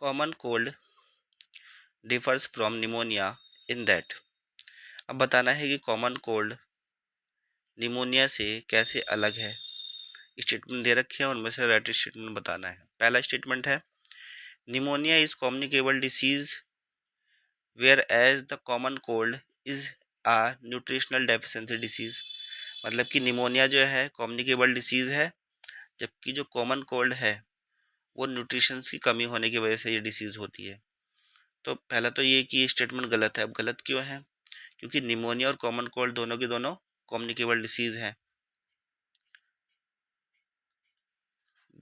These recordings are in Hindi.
Common cold differs from pneumonia in that. अब बताना है कि कॉमन कोल्ड निमोनिया से कैसे अलग है। स्टेटमेंट दे रखे हैं, उनमें से राइट स्टेटमेंट बताना है। पहला स्टेटमेंट है pneumonia is communicable disease whereas the common cold is a nutritional deficiency disease. मतलब कि निमोनिया जो है कम्युनिकेबल डिसीज है, जबकि जो कॉमन कोल्ड है वो न्यूट्रिशन की कमी होने की वजह से ये डिसीज होती है। तो पहला तो ये कि ये स्टेटमेंट गलत है। अब गलत क्यों है? क्योंकि निमोनिया और कॉमन कोल्ड दोनों के दोनों कम्युनिकेबल डिसीज हैं।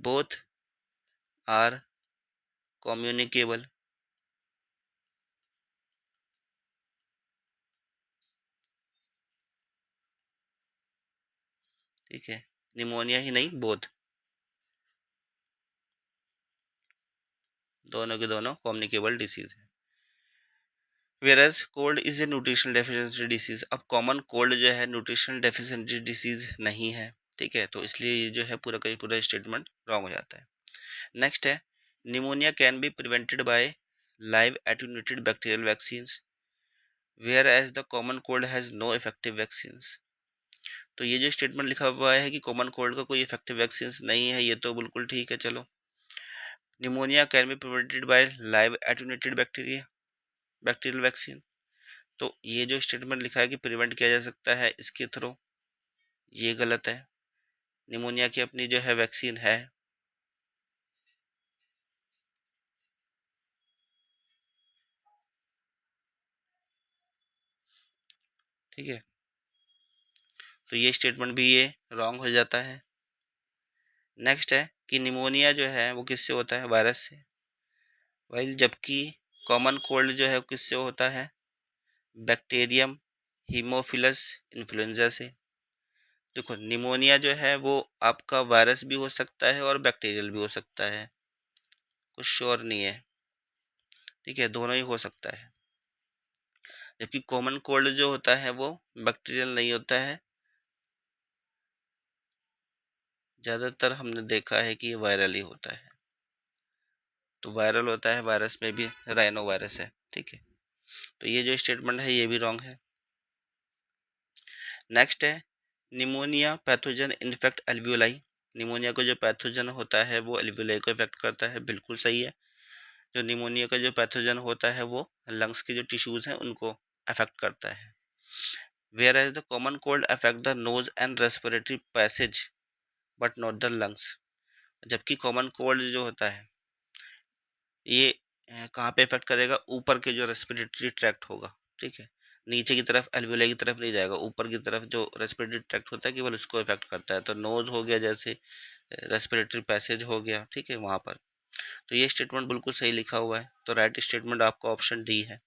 Both are communicable. ठीक है, निमोनिया ही नहीं, बोथ, दोनों के दोनों कम्युनिकेबल डिसीज है। Whereas cold is a nutritional deficiency disease. अब कॉमन कोल्ड जो है न्यूट्रिशनल डेफिशिएंसी डिसीज नहीं है। ठीक है, तो इसलिए ये जो है पूरा का पूरा स्टेटमेंट रॉन्ग हो जाता है। नेक्स्ट है pneumonia can be prevented by live attenuated bacterial vaccines whereas the common cold has no effective vaccines. तो ये जो स्टेटमेंट लिखा हुआ है कि कॉमन कोल्ड का कोई इफेक्टिव वैक्सीन नहीं है, ये तो बिल्कुल ठीक है। चलो, pneumonia can be prevented by live attenuated bacterial vaccine. तो ये जो स्टेटमेंट लिखा है कि प्रिवेंट किया जा सकता है इसके थ्रू, ये गलत है। निमोनिया की अपनी जो है वैक्सीन है। ठीक है, तो ये स्टेटमेंट भी ये रॉन्ग हो जाता है। नेक्स्ट है कि निमोनिया जो है वो किससे होता है? वायरस से। वाइल जबकि कॉमन कोल्ड जो है वो किससे होता है? बैक्टीरियम हीमोफिलस इन्फ्लुएंजा से। देखो, निमोनिया जो है वो आपका वायरस भी हो सकता है और बैक्टीरियल भी हो सकता है, कुछ श्योर नहीं है। ठीक है, दोनों ही हो सकता है। जबकि कॉमन कोल्ड जो होता है वो बैक्टीरियल नहीं होता है, ज़्यादातर हमने देखा है कि ये वायरल ही होता है। तो वायरल होता है, वायरस में भी राइनो वायरस है। ठीक है, तो ये जो स्टेटमेंट है ये भी रॉन्ग है। नेक्स्ट है pneumonia pathogen infect alveoli. Pneumonia का जो पैथोजन होता है वो एल्वियोलाई को इफेक्ट करता है, बिल्कुल सही है। जो निमोनिया का जो पैथोजन होता है वो लंग्स के जो टिश्यूज हैं उनको अफेक्ट करता है। Whereas the common cold affect the nose and respiratory passage but not the lungs. जबकि कॉमन कोल्ड जो होता है ये कहाँ पे इफेक्ट करेगा? ऊपर के जो रेस्पिरेटरी ट्रैक्ट होगा। ठीक है, नीचे की तरफ एल्वियोलाई की तरफ नहीं जाएगा, ऊपर की तरफ जो रेस्पिरेटरी ट्रैक्ट होता है केवल उसको इफेक्ट करता है। तो नोज हो गया, जैसे रेस्पिरेटरी पैसेज हो गया। ठीक है, वहाँ पर। तो ये स्टेटमेंट बिल्कुल सही लिखा हुआ है, तो राइट स्टेटमेंट आपका ऑप्शन डी है।